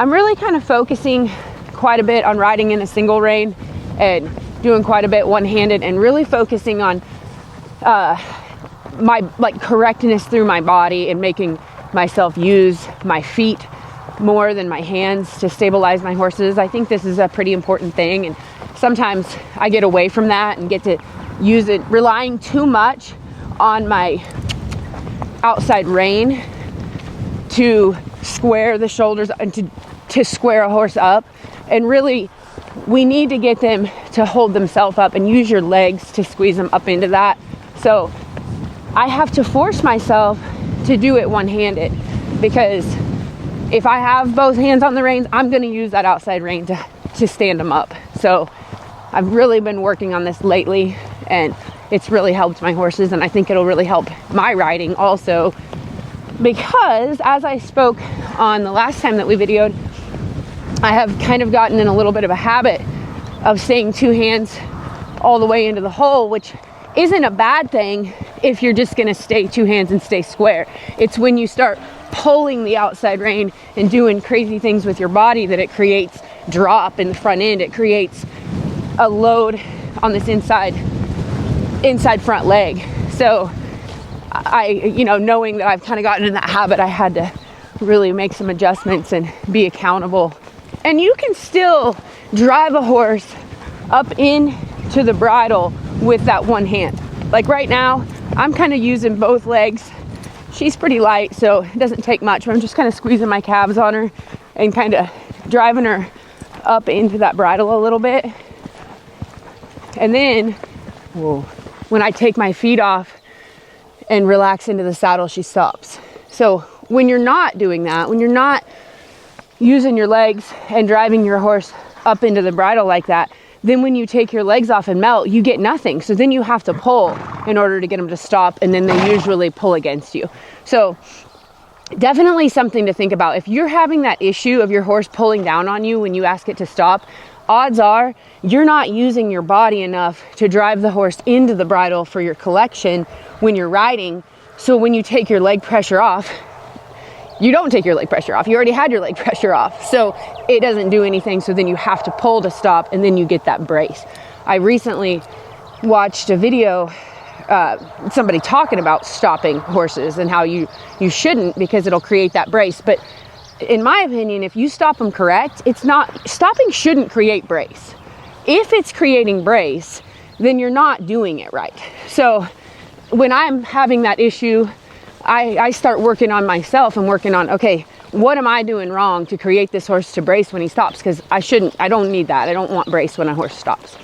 I'm really kind of focusing quite a bit on riding in a single rein and doing quite a bit one-handed, and really focusing on my correctness through my body and making myself use my feet more than my hands to stabilize my horses. I think this is a pretty important thing, and sometimes I get away from that and get to use it, relying too much on my outside rein to square the shoulders and to square a horse up. And really, we need to get them to hold themselves up and use your legs to squeeze them up into that. So I have to force myself to do it one-handed, because if I have both hands on the reins, I'm going to use that outside rein to stand them up. So I've really been working on this lately, and it's really helped my horses, and I think it'll really help my riding also, because as I spoke on the last time that we videoed, I have kind of gotten in a little bit of a habit of staying two hands all the way into the hole, which isn't a bad thing if you're just going to stay two hands and stay square. It's when you start pulling the outside rein and doing crazy things with your body that it creates drop in the front end. It creates a load on this inside front leg. So knowing that I've kind of gotten in that habit, I had to really make some adjustments and be accountable. And you can still drive a horse up into the bridle with that one hand. Like right now, I'm kind of using both legs. She's pretty light, so it doesn't take much, but I'm just kind of squeezing my calves on her and kind of driving her up into that bridle a little bit. And then, when I take my feet off and relax into the saddle, she stops. So when you're not doing that, when you're not using your legs and driving your horse up into the bridle like that, then when you take your legs off and melt, you get nothing. So then you have to pull in order to get them to stop, and then they usually pull against you. So definitely something to think about. If you're having that issue of your horse pulling down on you when you ask it to stop, odds are you're not using your body enough to drive the horse into the bridle for your collection when you're riding. So when you take your leg pressure off, you don't take your leg pressure off. You already had your leg pressure off. So it doesn't do anything. So then you have to pull to stop, and then you get that brace. I recently watched a video, somebody talking about stopping horses and how you shouldn't, because it'll create that brace. But in my opinion, if you stop them correct, stopping shouldn't create brace. If it's creating brace, then you're not doing it right. So when I'm having that issue, I start working on myself and working on, okay, what am I doing wrong to create this horse to brace when he stops? Because I don't need that. I don't want brace when a horse stops.